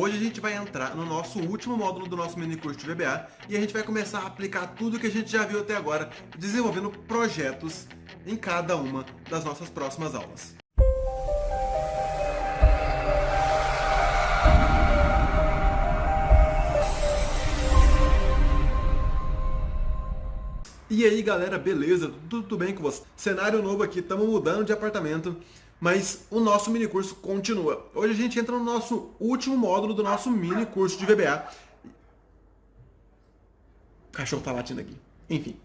Hoje a gente vai entrar no nosso último módulo do nosso mini curso de VBA e a gente vai começar a aplicar tudo que a gente já viu até agora, desenvolvendo projetos em cada uma das nossas próximas aulas. E aí galera, beleza? Tudo bem com você? Cenário novo aqui, estamos mudando de apartamento, mas o nosso mini curso continua. Hoje a gente entra no nosso último módulo do nosso mini curso de VBA. O cachorro tá latindo aqui. Enfim,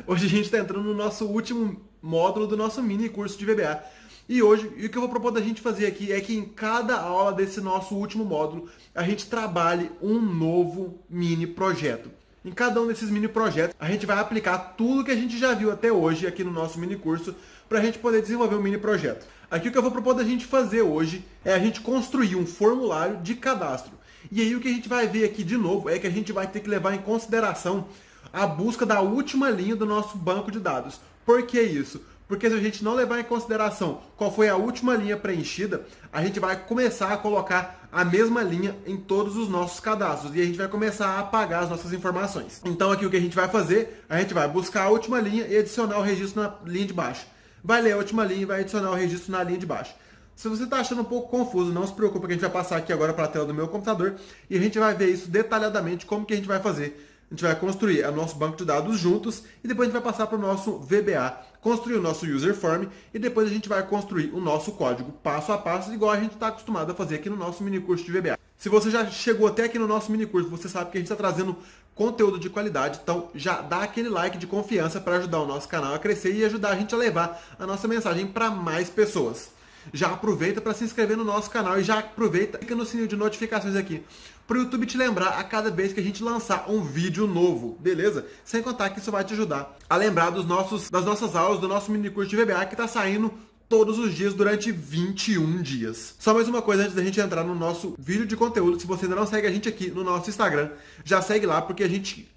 hoje a gente está entrando no nosso último módulo do nosso mini curso de VBA. E hoje, o que eu vou propor da gente fazer aqui é que em cada aula desse nosso último módulo, a gente trabalhe um novo mini projeto. Em cada um desses mini projetos, a gente vai aplicar tudo que a gente já viu até hoje aqui no nosso mini curso para a gente poder desenvolver um mini projeto. Aqui o que eu vou propor da gente fazer hoje é a gente construir um formulário de cadastro. E aí o que a gente vai ver aqui de novo é que a gente vai ter que levar em consideração a busca da última linha do nosso banco de dados. Por que isso? Porque se a gente não levar em consideração qual foi a última linha preenchida, a gente vai começar a colocar a mesma linha em todos os nossos cadastros e a gente vai começar a apagar as nossas informações. Então aqui o que a gente vai fazer, a gente vai buscar a última linha e adicionar o registro na linha de baixo. Vai ler a última linha e vai adicionar o registro na linha de baixo. Se você está achando um pouco confuso, não se preocupe que a gente vai passar aqui agora para a tela do meu computador e a gente vai ver isso detalhadamente, como que a gente vai fazer. A gente vai construir o nosso banco de dados juntos e depois a gente vai passar para o nosso VBA, construir o nosso user form e depois a gente vai construir o nosso código passo a passo, igual a gente está acostumado a fazer aqui no nosso mini curso de VBA. Se você já chegou até aqui no nosso mini curso, você sabe que a gente está trazendo conteúdo de qualidade, então já dá aquele like de confiança para ajudar o nosso canal a crescer e ajudar a gente a levar a nossa mensagem para mais pessoas. Já aproveita para se inscrever no nosso canal e já aproveita e clica no sininho de notificações aqui para o YouTube te lembrar a cada vez que a gente lançar um vídeo novo, beleza? Sem contar que isso vai te ajudar a lembrar das nossas aulas, do nosso mini curso de VBA que está saindo todos os dias durante 21 dias. Só mais uma coisa antes da gente entrar no nosso vídeo de conteúdo, se você ainda não segue a gente aqui no nosso Instagram, já segue lá porque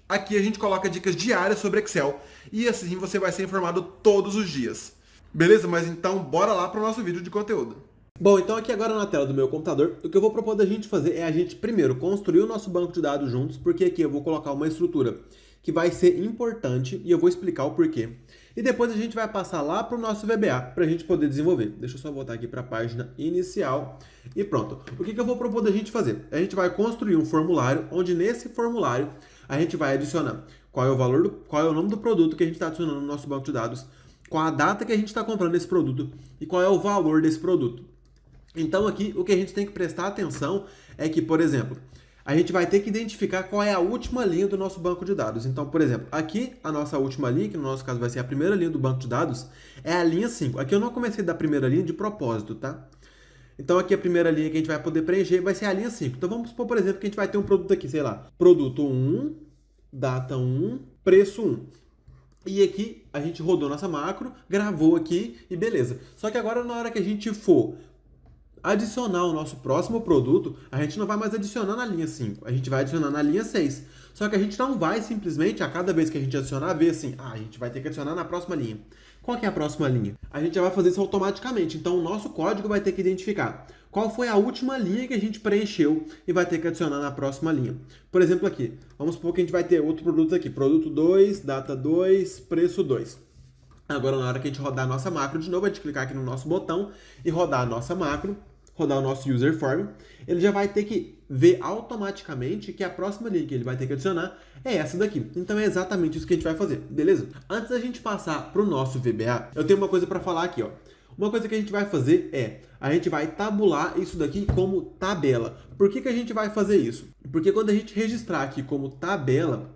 aqui a gente coloca dicas diárias sobre Excel e assim você vai ser informado todos os dias. Beleza? Mas então bora lá para o nosso vídeo de conteúdo. Bom, então aqui agora na tela do meu computador, o que eu vou propor da gente fazer é a gente primeiro construir o nosso banco de dados juntos, porque aqui eu vou colocar uma estrutura que vai ser importante e eu vou explicar o porquê. E depois a gente vai passar lá para o nosso VBA para a gente poder desenvolver. Deixa eu só voltar aqui para a página inicial e pronto. O que eu vou propor da gente fazer? A gente vai construir um formulário, onde nesse formulário a gente vai adicionar qual é o valor, qual é o nome do produto que a gente está adicionando no nosso banco de dados, qual a data que a gente está comprando esse produto e qual é o valor desse produto. Então aqui o que a gente tem que prestar atenção é que, por exemplo, a gente vai ter que identificar qual é a última linha do nosso banco de dados. Então, por exemplo, aqui a nossa última linha, que no nosso caso vai ser a primeira linha do banco de dados, é a linha 5. Aqui eu não comecei da primeira linha de propósito, tá? Então aqui a primeira linha que a gente vai poder preencher vai ser a linha 5. Então vamos supor, por exemplo, que a gente vai ter um produto aqui, sei lá, produto 1, data 1, preço 1. E aqui a gente rodou nossa macro, gravou aqui e beleza. Só que agora na hora que a gente for adicionar o nosso próximo produto, a gente não vai mais adicionar na linha 5, a gente vai adicionar na linha 6. Só que a gente não vai simplesmente, a cada vez que a gente adicionar, ver assim, a gente vai ter que adicionar na próxima linha. Qual que é a próxima linha? A gente já vai fazer isso automaticamente, então o nosso código vai ter que identificar qual foi a última linha que a gente preencheu e vai ter que adicionar na próxima linha. Por exemplo aqui, vamos supor que a gente vai ter outro produto aqui, produto 2, data 2, preço 2. Agora na hora que a gente rodar a nossa macro de novo, a gente clicar aqui no nosso botão e rodar a nossa macro, rodar o nosso user form, ele já vai ter que ver automaticamente que a próxima linha que ele vai ter que adicionar é essa daqui. Então é exatamente isso que a gente vai fazer, beleza? Antes da gente passar para o nosso VBA, eu tenho uma coisa para falar aqui, ó. Uma coisa que a gente vai fazer é, a gente vai tabular isso daqui como tabela. Por que a gente vai fazer isso? Porque quando a gente registrar aqui como tabela,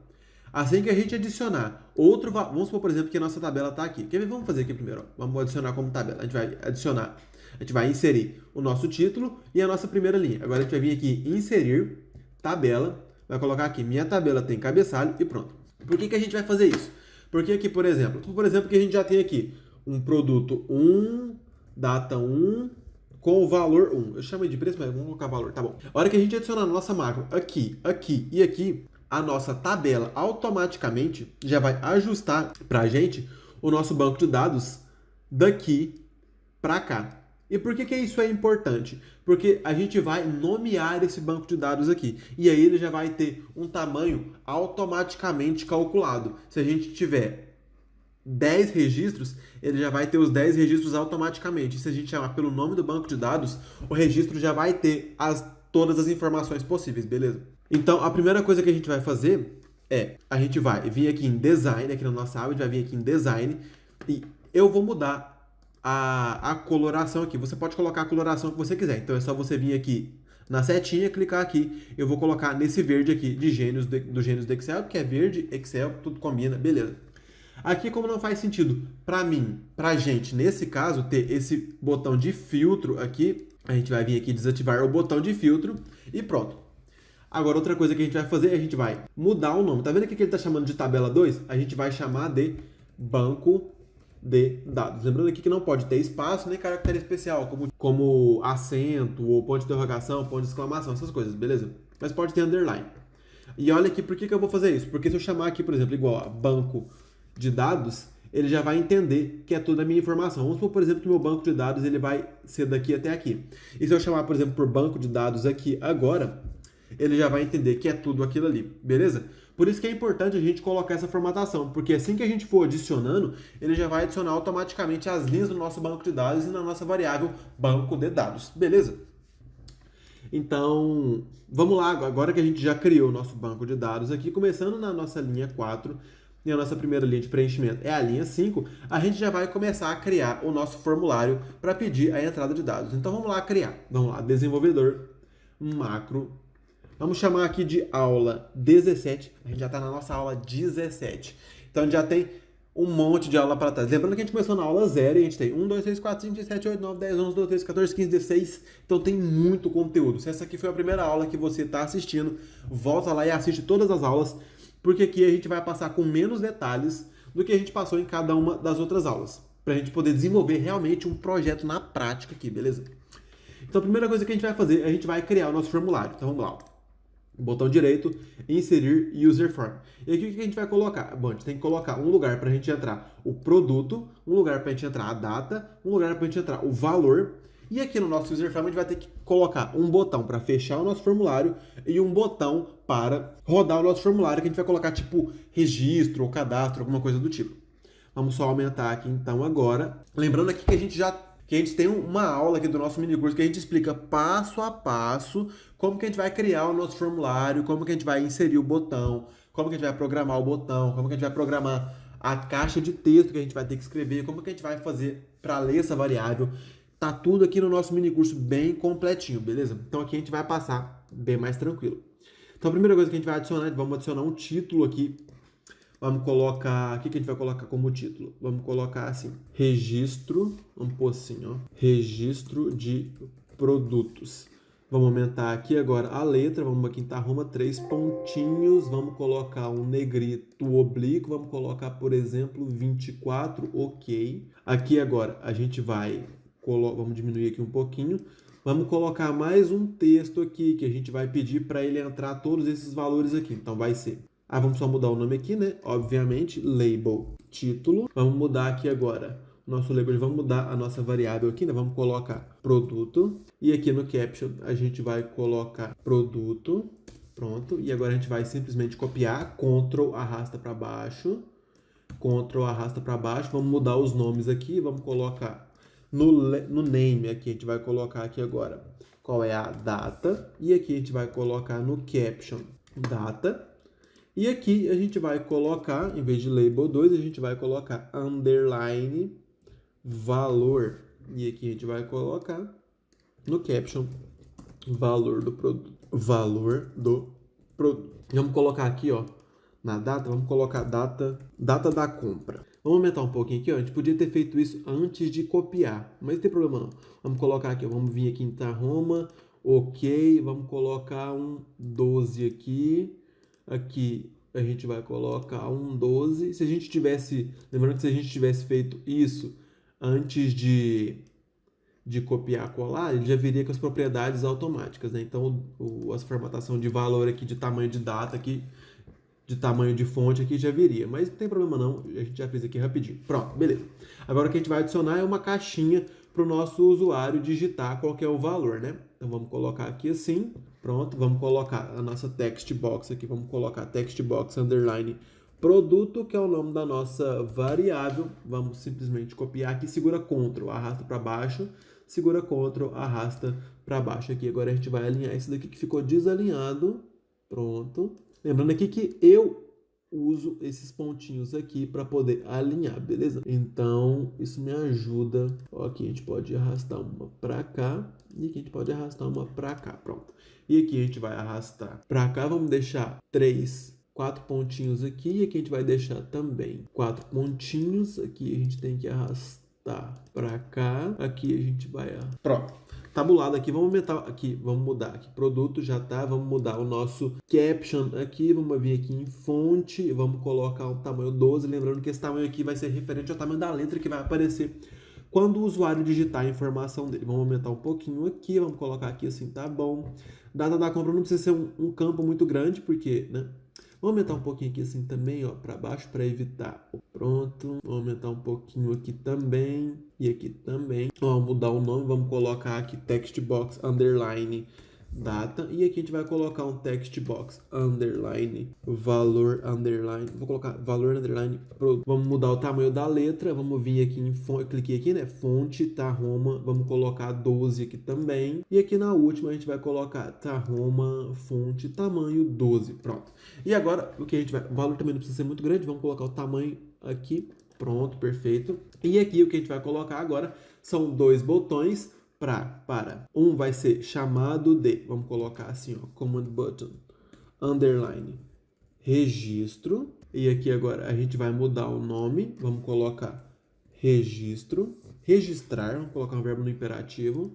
assim que a gente adicionar outro, vamos supor, por exemplo, que a nossa tabela está aqui. Quer ver? Vamos fazer aqui primeiro, ó. Vamos adicionar como tabela. A gente vai adicionar, a gente vai inserir o nosso título e a nossa primeira linha. Agora a gente vai vir aqui inserir tabela, vai colocar aqui minha tabela tem cabeçalho e pronto. Por que a gente vai fazer isso? Porque aqui, por exemplo, que a gente já tem aqui um produto 1, data 1, com o valor 1. Eu chamei de preço, mas vamos colocar valor, tá bom. A hora que a gente adicionar a nossa macro aqui, aqui e aqui, a nossa tabela automaticamente já vai ajustar para a gente o nosso banco de dados daqui para cá. E por que isso é importante? Porque a gente vai nomear esse banco de dados aqui. E aí ele já vai ter um tamanho automaticamente calculado. Se a gente tiver 10 registros, ele já vai ter os 10 registros automaticamente. Se a gente chamar pelo nome do banco de dados, o registro já vai ter todas as informações possíveis, beleza? Então, a primeira coisa que a gente vai fazer a gente vai vir aqui em Design, aqui na nossa aba, a gente vai vir aqui em Design, e eu vou mudar a coloração aqui. Você pode colocar a coloração que você quiser. Então, é só você vir aqui na setinha, clicar aqui, eu vou colocar nesse verde aqui de gênios do Gênios do Excel, que é verde, Excel, tudo combina, beleza. Aqui, como não faz sentido para mim, pra gente, nesse caso, ter esse botão de filtro aqui, a gente vai vir aqui desativar o botão de filtro e pronto. Agora, outra coisa que a gente vai fazer, a gente vai mudar o nome. Tá vendo aqui que ele está chamando de tabela 2? A gente vai chamar de banco de dados. Lembrando aqui que não pode ter espaço nem caractere especial, como acento, ou ponto de interrogação, ponto de exclamação, essas coisas, beleza? Mas pode ter underline. E olha aqui por que eu vou fazer isso. Porque se eu chamar aqui, por exemplo, igual a banco de dados, ele já vai entender que é toda a minha informação. Vamos supor, por exemplo, que o meu banco de dados ele vai ser daqui até aqui. E se eu chamar, por exemplo, por banco de dados aqui agora, ele já vai entender que é tudo aquilo ali, beleza? Por isso que é importante a gente colocar essa formatação, porque assim que a gente for adicionando, ele já vai adicionar automaticamente as linhas do nosso banco de dados e na nossa variável banco de dados, beleza? Então, vamos lá, agora que a gente já criou o nosso banco de dados aqui, começando na nossa linha 4, e a nossa primeira linha de preenchimento é a linha 5, a gente já vai começar a criar o nosso formulário para pedir a entrada de dados. Então, vamos lá criar. Vamos lá, desenvolvedor, macro. Vamos chamar aqui de aula 17. A gente já está na nossa aula 17. Então, a gente já tem um monte de aula para trás. Lembrando que a gente começou na aula 0 e a gente tem 1, 2, 3, 4, 5, 6, 7, 8, 9, 10, 11, 12, 13, 14, 15, 16. Então, tem muito conteúdo. Se essa aqui foi a primeira aula que você está assistindo, volta lá e assiste todas as aulas, porque aqui a gente vai passar com menos detalhes do que a gente passou em cada uma das outras aulas, para a gente poder desenvolver realmente um projeto na prática aqui, beleza? Então, a primeira coisa que a gente vai fazer, a gente vai criar o nosso formulário. Então, vamos lá. Botão direito, inserir user form. E aqui o que a gente vai colocar? Bom, a gente tem que colocar um lugar para a gente entrar o produto, um lugar para a gente entrar a data, um lugar para a gente entrar o valor. E aqui no nosso user form a gente vai ter que colocar um botão para fechar o nosso formulário e um botão para rodar o nosso formulário, que a gente vai colocar tipo registro ou cadastro, alguma coisa do tipo. Vamos só aumentar aqui então agora. Lembrando aqui que a gente tem uma aula aqui do nosso mini curso que a gente explica passo a passo como que a gente vai criar o nosso formulário, como que a gente vai inserir o botão, como que a gente vai programar o botão, como que a gente vai programar a caixa de texto que a gente vai ter que escrever, como que a gente vai fazer para ler essa variável. Tá tudo aqui no nosso mini curso bem completinho, beleza? Então aqui a gente vai passar bem mais tranquilo. Então a primeira coisa que a gente vai adicionar, vamos adicionar um título aqui. Vamos colocar, o que a gente vai colocar como título? Vamos colocar assim, registro, vamos pôr assim, ó, registro de produtos. Vamos aumentar aqui agora a letra, vamos aqui em Roma, 3 pontinhos, vamos colocar um negrito oblíquo, vamos colocar, por exemplo, 24, ok. Aqui agora a gente vai, vamos diminuir aqui um pouquinho, vamos colocar mais um texto aqui, que a gente vai pedir para ele entrar todos esses valores aqui, então vai ser... vamos só mudar o nome aqui, né? Obviamente, label, título. Vamos mudar aqui agora o nosso label, vamos mudar a nossa variável aqui, né? Vamos colocar produto. E aqui no caption a gente vai colocar produto. Pronto. E agora a gente vai simplesmente copiar, Ctrl, arrasta para baixo. Ctrl, arrasta para baixo. Vamos mudar os nomes aqui, vamos colocar no name aqui, a gente vai colocar aqui agora qual é a data. E aqui a gente vai colocar no caption, data. E aqui a gente vai colocar, em vez de label 2, a gente vai colocar underline valor. E aqui a gente vai colocar no caption valor do produto. Valor do produto. Vamos colocar aqui, ó, na data, vamos colocar data da compra. Vamos aumentar um pouquinho aqui, ó. A gente podia ter feito isso antes de copiar, mas não tem problema não. Vamos colocar aqui, ó, vamos vir aqui em Roma, ok, vamos colocar um 12 aqui. Aqui a gente vai colocar um 12. Se a gente tivesse, lembrando que se a gente tivesse feito isso antes de copiar e colar, ele já viria com as propriedades automáticas, né? Então, a formatação de valor aqui, de tamanho de data aqui, de tamanho de fonte aqui já viria. Mas não tem problema não, a gente já fez aqui rapidinho. Pronto, beleza. Agora o que a gente vai adicionar é uma caixinha para o nosso usuário digitar qual que é o valor, né? Então vamos colocar aqui assim, pronto, vamos colocar a nossa text box aqui, vamos colocar text box underline produto, que é o nome da nossa variável. Vamos simplesmente copiar aqui, segura Ctrl, arrasta para baixo, segura Ctrl, arrasta para baixo aqui. Agora a gente vai alinhar esse daqui que ficou desalinhado, pronto. Lembrando aqui que eu uso esses pontinhos aqui para poder alinhar, beleza? Então, isso me ajuda. Ó, aqui a gente pode arrastar uma para cá e aqui a gente pode arrastar uma para cá, pronto. E aqui a gente vai arrastar para cá, vamos deixar 4 pontinhos aqui e aqui a gente vai deixar também 4 pontinhos. Aqui a gente tem que arrastar para cá, aqui a gente vai... Pronto. Tabulado aqui, vamos aumentar aqui, vamos mudar aqui, produto já tá, vamos mudar o nosso caption aqui, vamos vir aqui em fonte, vamos colocar o tamanho 12, lembrando que esse tamanho aqui vai ser referente ao tamanho da letra que vai aparecer quando o usuário digitar a informação dele. Vamos aumentar um pouquinho aqui, vamos colocar aqui assim, tá bom. Data da compra não precisa ser um campo muito grande, porque, né? Vamos aumentar um pouquinho aqui assim também, ó, para baixo, para evitar. Pronto. Vamos aumentar um pouquinho aqui também. E aqui também. Vamos mudar o nome, vamos colocar aqui text box underline data. E aqui a gente vai colocar um text box underline valor underline. Vou colocar valor underline produto. Vamos mudar o tamanho da letra. Vamos vir aqui em fonte. Cliquei aqui, né? Fonte, tá Roma. Vamos colocar 12 aqui também. E aqui na última a gente vai colocar tá Roma, fonte, tamanho 12. Pronto. E agora o que a gente vai. O valor também não precisa ser muito grande. Vamos colocar o tamanho aqui. Pronto, perfeito. E aqui o que a gente vai colocar agora são 2 botões. Um vai ser chamado de, vamos colocar assim, ó, command button, underline, registro. E aqui agora a gente vai mudar o nome, vamos colocar registro, registrar, vamos colocar um verbo no imperativo.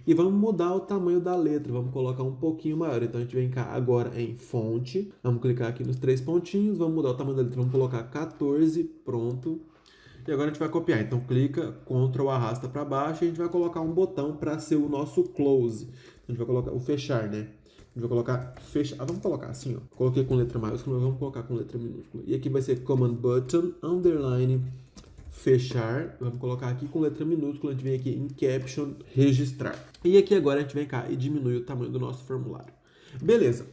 E vamos mudar o tamanho da letra, vamos colocar um pouquinho maior. Então a gente vem cá agora em fonte, vamos clicar aqui nos 3 pontinhos, vamos mudar o tamanho da letra, vamos colocar 14, pronto. E agora a gente vai copiar, então clica, Ctrl arrasta para baixo e a gente vai colocar um botão para ser o nosso close. A gente vai colocar o fechar, né? A gente vai colocar fechar, vamos colocar assim, ó. Coloquei com letra maiúscula, vamos colocar com letra minúscula. E aqui vai ser command button, underline, fechar. Vamos colocar aqui com letra minúscula, a gente vem aqui em caption, registrar. E aqui agora a gente vem cá e diminui o tamanho do nosso formulário. Beleza.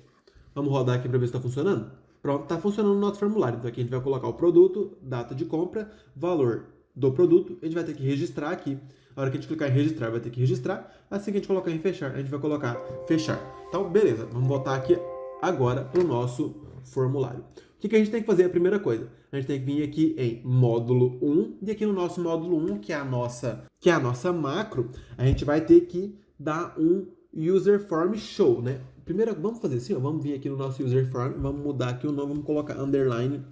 Vamos rodar aqui para ver se está funcionando? Pronto, está funcionando o nosso formulário. Então aqui a gente vai colocar o produto, data de compra, valor do produto. A gente vai ter que registrar aqui. A hora que a gente clicar em registrar, vai ter que registrar. Assim que a gente colocar em fechar, a gente vai colocar fechar. Então, beleza. Vamos voltar aqui agora para o nosso formulário. O que a gente tem que fazer? A primeira coisa, a gente tem que vir aqui em módulo 1. E aqui no nosso módulo 1, que é a nossa macro, a gente vai ter que dar um user form show, né? Primeiro, vamos fazer assim, ó, vamos vir aqui no nosso user form, vamos mudar aqui o nome, vamos colocar underline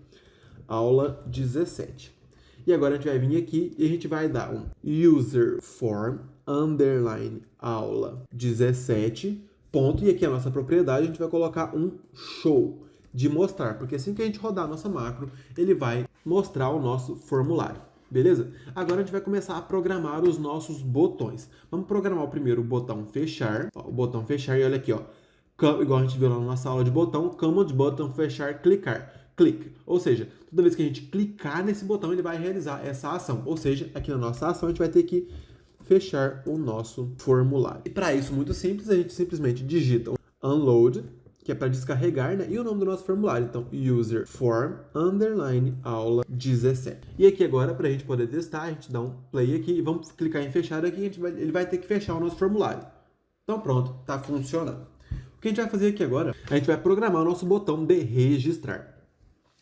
aula 17. E agora a gente vai vir aqui e a gente vai dar um user form underline aula 17 ponto, e aqui a nossa propriedade a gente vai colocar um show de mostrar, porque assim que a gente rodar a nossa macro, ele vai mostrar o nosso formulário. Beleza? Agora a gente vai começar a programar os nossos botões. Vamos programar o primeiro botão fechar. Ó, o botão fechar, e olha aqui, ó. Igual a gente viu lá na nossa aula de botão, command button fechar, clicar. Clique. Ou seja, toda vez que a gente clicar nesse botão, ele vai realizar essa ação. Ou seja, aqui na nossa ação, a gente vai ter que fechar o nosso formulário. E para isso, muito simples, a gente simplesmente digita unload, que é para descarregar, né? E o nome do nosso formulário. Então, user form underline aula 17. E aqui agora, para a gente poder testar, a gente dá um play aqui e vamos clicar em fechar aqui, ele vai ter que fechar o nosso formulário. Então pronto, está funcionando. O que a gente vai fazer aqui agora, a gente vai programar o nosso botão de registrar.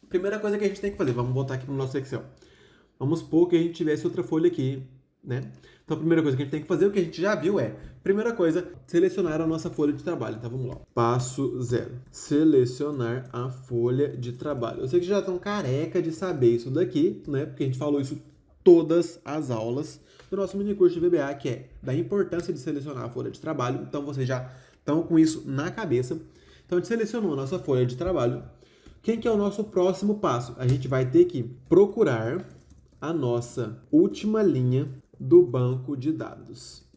Primeira coisa que a gente tem que fazer, vamos voltar aqui no nosso Excel. Vamos supor que a gente tivesse outra folha aqui, né? Então a primeira coisa que a gente tem que fazer, o que a gente já viu primeira coisa, selecionar a nossa folha de trabalho. Então vamos lá. Passo 0. Selecionar a folha de trabalho. Eu sei que já estão careca de saber isso daqui, né? Porque a gente falou isso todas as aulas do nosso mini curso de VBA, que é da importância de selecionar a folha de trabalho. Então vocês já estão com isso na cabeça. Então a gente selecionou a nossa folha de trabalho. Quem que é o nosso próximo passo? A gente vai ter que procurar a nossa última linha do banco de dados.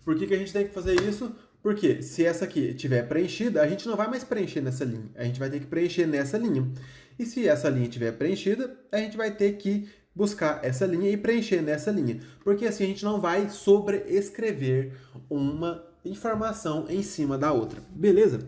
Por que a gente tem que fazer isso? Porque se essa aqui estiver preenchida, a gente não vai mais preencher nessa linha. A gente vai ter que preencher nessa linha. E se essa linha estiver preenchida, a gente vai ter que buscar essa linha e preencher nessa linha. Porque assim a gente não vai sobreescrever uma informação em cima da outra. Beleza?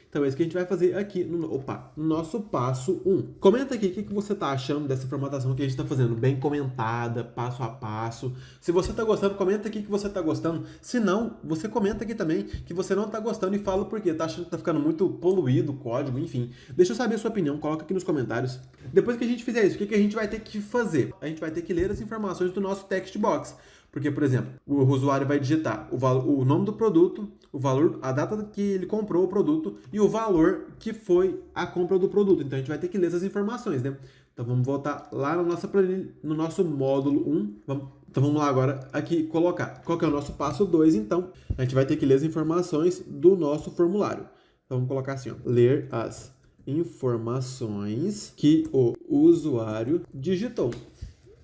Então é isso que a gente vai fazer aqui no nosso passo 1. Comenta aqui o que você está achando dessa formatação que a gente está fazendo. Bem comentada, passo a passo. Se você está gostando, comenta aqui que você está gostando. Se não, você comenta aqui também que você não está gostando e fala por quê. Está achando que está ficando muito poluído o código, enfim. Deixa eu saber a sua opinião, coloca aqui nos comentários. Depois que a gente fizer isso, o que a gente vai ter que fazer? A gente vai ter que ler as informações do nosso text box. Porque, por exemplo, o usuário vai digitar o nome do produto, o valor, a data que ele comprou o produto e o valor que foi a compra do produto. Então, a gente vai ter que ler essas informações, né? Então, vamos voltar lá na nossa planilha, no nosso módulo 1. Então, vamos lá agora aqui colocar. Qual que é o nosso passo 2, então? A gente vai ter que ler as informações do nosso formulário. Então, vamos colocar assim, ó. Ler as informações que o usuário digitou.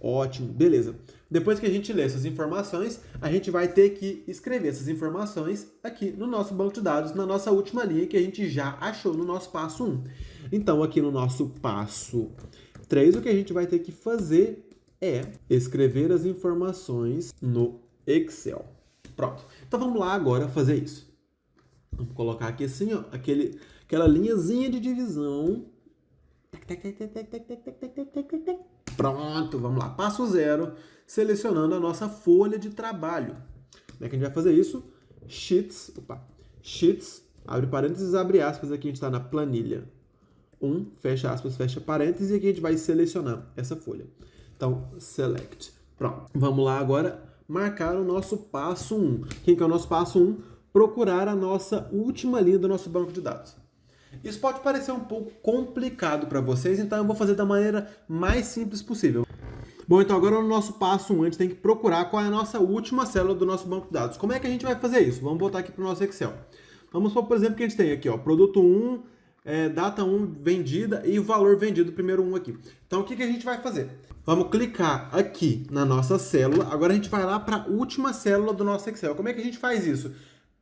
Ótimo, beleza. Depois que a gente lê essas informações, a gente vai ter que escrever essas informações aqui no nosso banco de dados, na nossa última linha que a gente já achou no nosso passo 1. Então, aqui no nosso passo 3, o que a gente vai ter que fazer é escrever as informações no Excel. Pronto. Então, vamos lá agora fazer isso. Vamos colocar aqui assim, ó, aquela linhazinha de divisão. Pronto, vamos lá. Passo 0, selecionando a nossa folha de trabalho. Como é que a gente vai fazer isso? Sheets, abre parênteses, abre aspas, aqui a gente está na planilha 1, fecha aspas, fecha parênteses, e aqui a gente vai selecionar essa folha. Então, select. Pronto. Vamos lá agora marcar o nosso passo 1. Quem que é o nosso passo 1? Procurar a nossa última linha do nosso banco de dados. Isso pode parecer um pouco complicado para vocês, então eu vou fazer da maneira mais simples possível. Bom, então agora no nosso passo 1, a gente tem que procurar qual é a nossa última célula do nosso banco de dados. Como é que a gente vai fazer isso? Vamos voltar aqui para o nosso Excel. Vamos supor, por exemplo, que a gente tem aqui, ó, produto 1, data 1 vendida e o valor vendido, primeiro 1 aqui. Então, o que a gente vai fazer? Vamos clicar aqui na nossa célula. Agora a gente vai lá para a última célula do nosso Excel. Como é que a gente faz isso?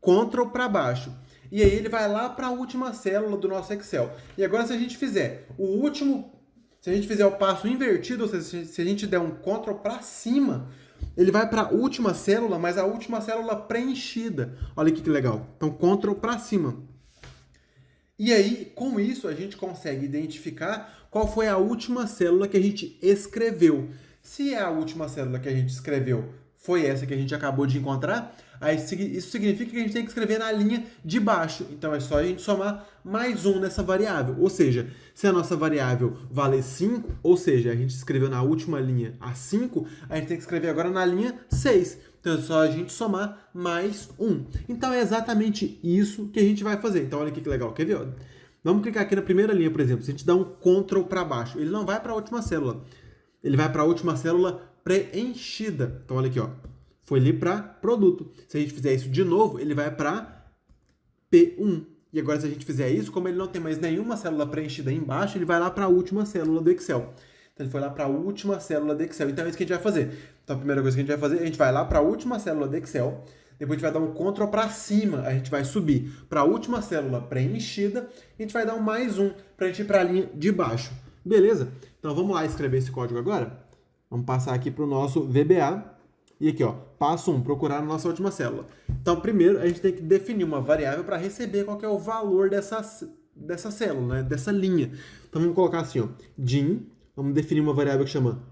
Ctrl para baixo. E aí ele vai lá para a última célula do nosso Excel. E agora se a gente fizer se a gente fizer o passo invertido, ou seja, se a gente der um Ctrl para cima, ele vai para a última célula, mas a última célula preenchida. Olha aqui que legal. Então Ctrl para cima. E aí, com isso, a gente consegue identificar qual foi a última célula que a gente escreveu. Se a última célula que a gente escreveu foi essa que a gente acabou de encontrar, aí isso significa que a gente tem que escrever na linha de baixo. Então é só a gente somar mais 1 nessa variável. Ou seja, se a nossa variável valer 5, ou seja, a gente escreveu na última linha a 5, a gente tem que escrever agora na linha 6. Então é só a gente somar mais 1. Então é exatamente isso que a gente vai fazer. Então olha aqui que legal. Quer ver? Vamos clicar aqui na primeira linha, por exemplo. Se a gente dá um Ctrl para baixo, ele não vai para a última célula. Ele vai para a última célula preenchida. Então olha aqui, ó. Foi ali para produto. Se a gente fizer isso de novo, ele vai para P1. E agora, se a gente fizer isso, como ele não tem mais nenhuma célula preenchida aí embaixo, ele vai lá para a última célula do Excel. Então, ele foi lá para a última célula do Excel. Então, é isso que a gente vai fazer. Então, a primeira coisa que a gente vai fazer, a gente vai lá para a última célula do Excel. Depois, a gente vai dar um Ctrl para cima. A gente vai subir para a última célula preenchida. E a gente vai dar um mais 1 para a gente ir para a linha de baixo. Beleza? Então, vamos lá escrever esse código agora. Vamos passar aqui para o nosso VBA. E aqui, ó, passo 1, procurar a nossa última célula. Então, primeiro, a gente tem que definir uma variável para receber qual que é o valor dessa célula, né? Dessa linha. Então, vamos colocar assim, ó, din, vamos definir uma variável que chama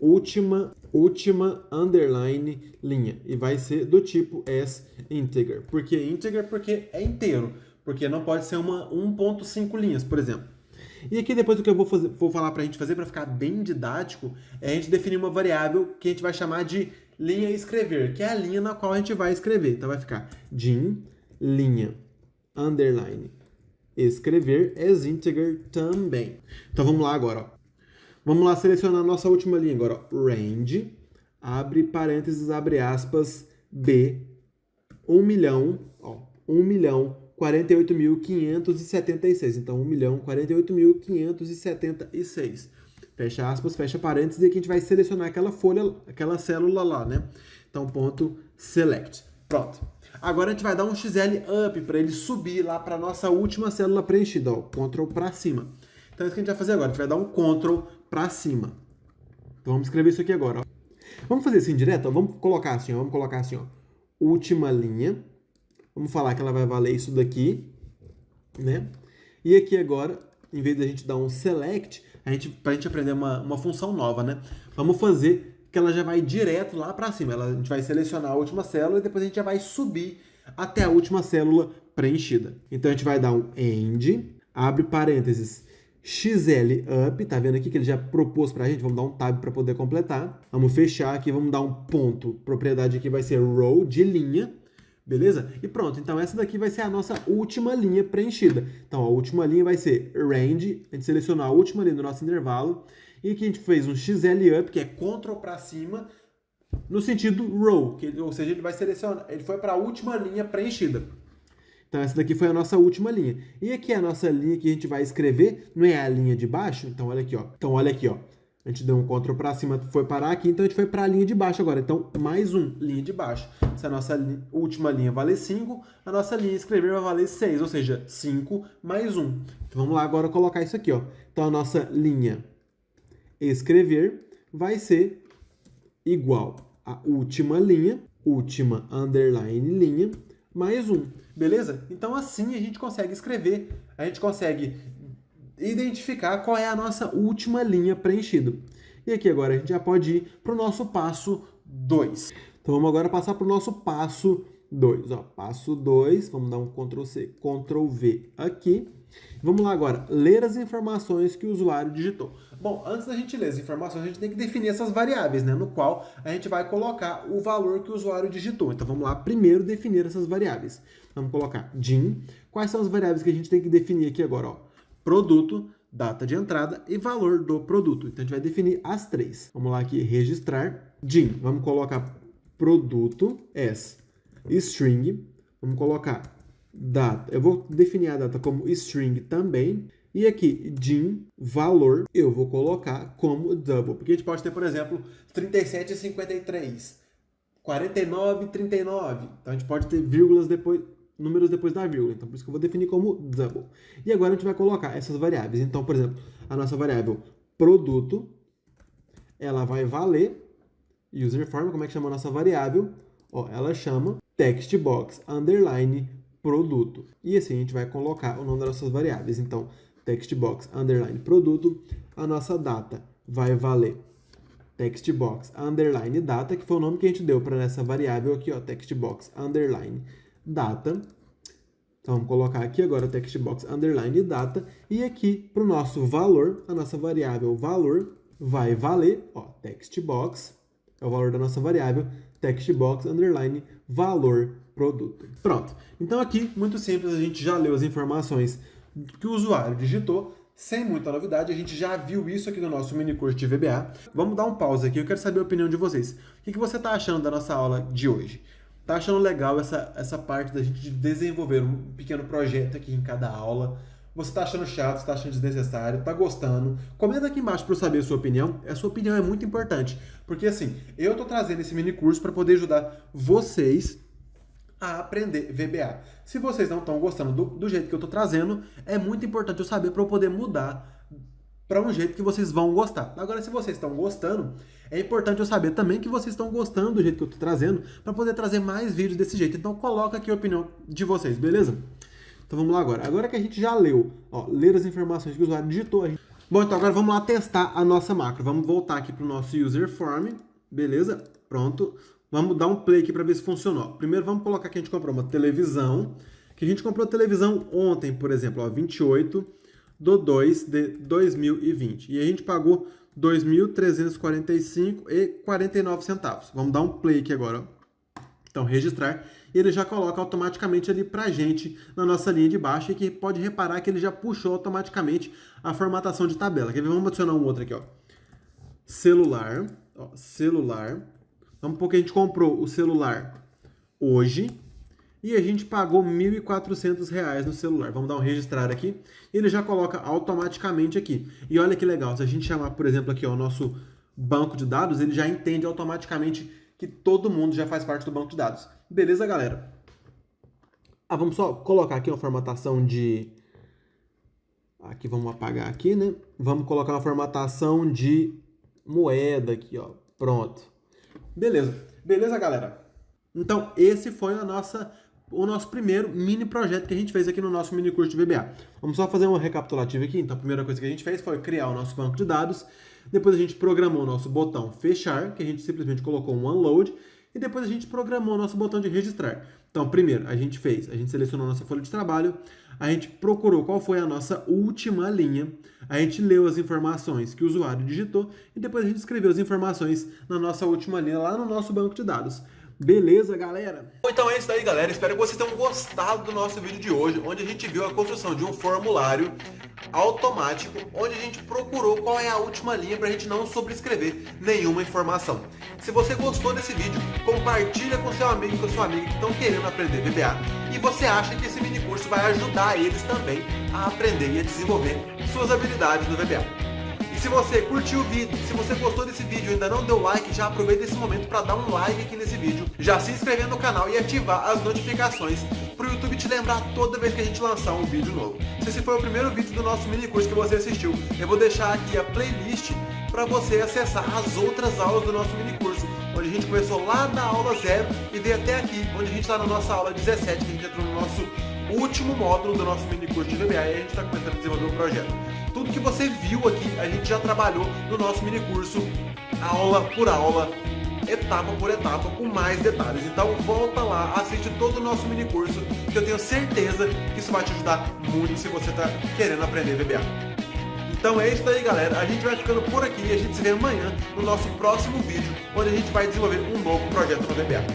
última underline linha. E vai ser do tipo as_integer. Por que integer? Porque é inteiro. Porque não pode ser uma 1.5 linhas, por exemplo. E aqui depois o que eu vou falar para a gente fazer, para ficar bem didático, é a gente definir uma variável que a gente vai chamar de linha escrever, que é a linha na qual a gente vai escrever. Então vai ficar din, linha, underline, escrever, as_integer também. Então vamos lá agora, ó. Vamos lá selecionar a nossa última linha agora, ó. Range, abre parênteses, abre aspas, B, 1 milhão, ó, 1.048.576. Então, 1.048.576. Fecha aspas, fecha parênteses, e aqui a gente vai selecionar aquela folha, aquela célula lá, né? Então, ponto select. Pronto. Agora a gente vai dar um XL up para ele subir lá para a nossa última célula preenchida, ó, Ctrl para cima. Então, é isso que a gente vai fazer agora. A gente vai dar um Ctrl para cima. Então vamos escrever isso aqui agora, ó. Vamos fazer assim direto? Ó. Vamos colocar assim, ó. Vamos colocar assim, ó. Última linha. Vamos falar que ela vai valer isso daqui, né? E aqui agora, em vez da gente dar um select, pra gente aprender uma função nova, né? Vamos fazer que ela já vai direto lá para cima. A gente vai selecionar a última célula e depois a gente já vai subir até a última célula preenchida. Então a gente vai dar um end, abre parênteses, XL up, tá vendo aqui que ele já propôs pra gente? Vamos dar um tab para poder completar. Vamos fechar aqui, vamos dar um ponto. Propriedade aqui vai ser row, de linha. Beleza? E pronto, então essa daqui vai ser a nossa última linha preenchida. Então a última linha vai ser range, a gente selecionou a última linha do nosso intervalo, e aqui a gente fez um XL up, que é Ctrl para cima, no sentido row, ou seja, ele vai selecionar, ele foi para a última linha preenchida. Então essa daqui foi a nossa última linha. E aqui a nossa linha que a gente vai escrever, não é a linha de baixo? Então olha aqui, ó. Então olha aqui, ó. A gente deu um Ctrl para cima, foi parar aqui, então a gente foi para a linha de baixo agora. Então, mais um, linha de baixo. Se a nossa última linha valer 5, a nossa linha escrever vai valer 6, ou seja, 5 mais 1. Então, vamos lá agora colocar isso aqui, ó. Então, a nossa linha escrever vai ser igual à última linha, última underline linha, mais 1. Beleza? Então, assim a gente consegue escrever, a gente consegue identificar qual é a nossa última linha preenchida. E aqui agora a gente já pode ir para o nosso passo 2. Então vamos agora passar para o nosso passo 2. Passo 2, vamos dar um Ctrl+C, Ctrl+V aqui. Vamos lá agora, ler as informações que o usuário digitou. Bom, antes da gente ler as informações, a gente tem que definir essas variáveis, né? No qual a gente vai colocar o valor que o usuário digitou. Então vamos lá, primeiro definir essas variáveis. Vamos colocar DIN. Quais são as variáveis que a gente tem que definir aqui agora, ó? Produto, data de entrada e valor do produto. Então a gente vai definir as três. Vamos lá aqui, registrar DIN. Vamos colocar produto as string. Vamos colocar data. Eu vou definir a data como string também. E aqui, DIN, valor, eu vou colocar como double. Porque a gente pode ter, por exemplo, 37 e 53, 49 e 39. Então a gente pode ter vírgulas depois, números depois da vírgula. Então, por isso que eu vou definir como double. E agora a gente vai colocar essas variáveis. Então, por exemplo, a nossa variável produto, ela vai valer userform. Como é que chama a nossa variável? Ó, ela chama textbox underline produto. E assim a gente vai colocar o nome das nossas variáveis. Então, textbox underline produto. A nossa data vai valer textbox underline data, que foi o nome que a gente deu para essa variável aqui, ó, textbox underline data. Então vamos colocar aqui agora o textbox underline data, e aqui para o nosso valor, a nossa variável valor vai valer, ó, textbox, é o valor da nossa variável, textbox underline valor produto. Pronto. Então aqui, muito simples, a gente já leu as informações que o usuário digitou, sem muita novidade, a gente já viu isso aqui no nosso mini curso de VBA. Vamos dar um pause aqui, eu quero saber a opinião de vocês. O que você está achando da nossa aula de hoje? Tá achando legal essa parte da gente de desenvolver um pequeno projeto aqui em cada aula? Você tá achando chato, você tá achando desnecessário, tá gostando? Comenta aqui embaixo para eu saber a sua opinião. A sua opinião é muito importante, porque assim, eu tô trazendo esse mini curso para poder ajudar vocês a aprender VBA. Se vocês não estão gostando do jeito que eu tô trazendo, é muito importante eu saber para eu poder mudar para um jeito que vocês vão gostar. Agora, se vocês estão gostando, é importante eu saber também que vocês estão gostando do jeito que eu estou trazendo, para poder trazer mais vídeos desse jeito. Então, coloca aqui a opinião de vocês, beleza? Então, vamos lá agora. Agora que a gente já leu, ó, ler as informações que o usuário digitou. Bom, então agora vamos lá testar a nossa macro. Vamos voltar aqui para o nosso user form, beleza? Pronto. Vamos dar um play aqui para ver se funcionou. Primeiro, vamos colocar que a gente comprou uma televisão, que a gente comprou televisão ontem, por exemplo, ó, 28/2/2020. E a gente pagou R$ 2.345,49. Vamos dar um play aqui agora, ó. Então, registrar. E ele já coloca automaticamente ali pra gente na nossa linha de baixo. E que pode reparar que ele já puxou automaticamente a formatação de tabela. Quer ver? Vamos adicionar um outro aqui, ó. Celular. Ó, celular. Vamos porque a gente comprou o celular hoje. E a gente pagou R$ 1.400 no celular. Vamos dar um registrar aqui. Ele já coloca automaticamente aqui. E olha que legal, se a gente chamar, por exemplo, aqui ó, o nosso banco de dados, ele já entende automaticamente que todo mundo já faz parte do banco de dados. Beleza, galera? Vamos só colocar aqui uma formatação de... Aqui vamos apagar aqui, né? Vamos colocar uma formatação de moeda aqui, ó. Pronto. Beleza. Beleza, galera? Então, esse foi o nosso primeiro mini projeto que a gente fez aqui no nosso mini curso de VBA. Vamos só fazer uma recapitulativa aqui. Então, a primeira coisa que a gente fez foi criar o nosso banco de dados. Depois a gente programou o nosso botão fechar, que a gente simplesmente colocou um unload. E depois a gente programou o nosso botão de registrar. Então, primeiro, a gente selecionou a nossa folha de trabalho, a gente procurou qual foi a nossa última linha, a gente leu as informações que o usuário digitou e depois a gente escreveu as informações na nossa última linha lá no nosso banco de dados. Beleza, galera? Então é isso aí, galera. Espero que vocês tenham gostado do nosso vídeo de hoje, onde a gente viu a construção de um formulário automático, onde a gente procurou qual é a última linha para a gente não sobrescrever nenhuma informação. Se você gostou desse vídeo, compartilha com seu amigo e com sua amiga que estão querendo aprender VBA e você acha que esse mini curso vai ajudar eles também a aprender e a desenvolver suas habilidades no VBA. E se você curtiu o vídeo, se você gostou desse vídeo e ainda não deu like, já aproveita esse momento para dar um like aqui nesse vídeo, já se inscrever no canal e ativar as notificações para o YouTube te lembrar toda vez que a gente lançar um vídeo novo. Se esse foi o primeiro vídeo do nosso mini curso que você assistiu, eu vou deixar aqui a playlist para você acessar as outras aulas do nosso mini curso, onde a gente começou lá na aula 0 e veio até aqui, onde a gente está na nossa aula 17, que a gente entrou no nosso último módulo do nosso mini curso de VBA e a gente está começando a desenvolver o projeto. Tudo que você viu aqui, a gente já trabalhou no nosso mini curso, aula por aula, etapa por etapa, com mais detalhes. Então volta lá, assiste todo o nosso mini curso, que eu tenho certeza que isso vai te ajudar muito se você está querendo aprender VBA. Então é isso aí, galera. A gente vai ficando por aqui e a gente se vê amanhã no nosso próximo vídeo, onde a gente vai desenvolver um novo projeto no VBA.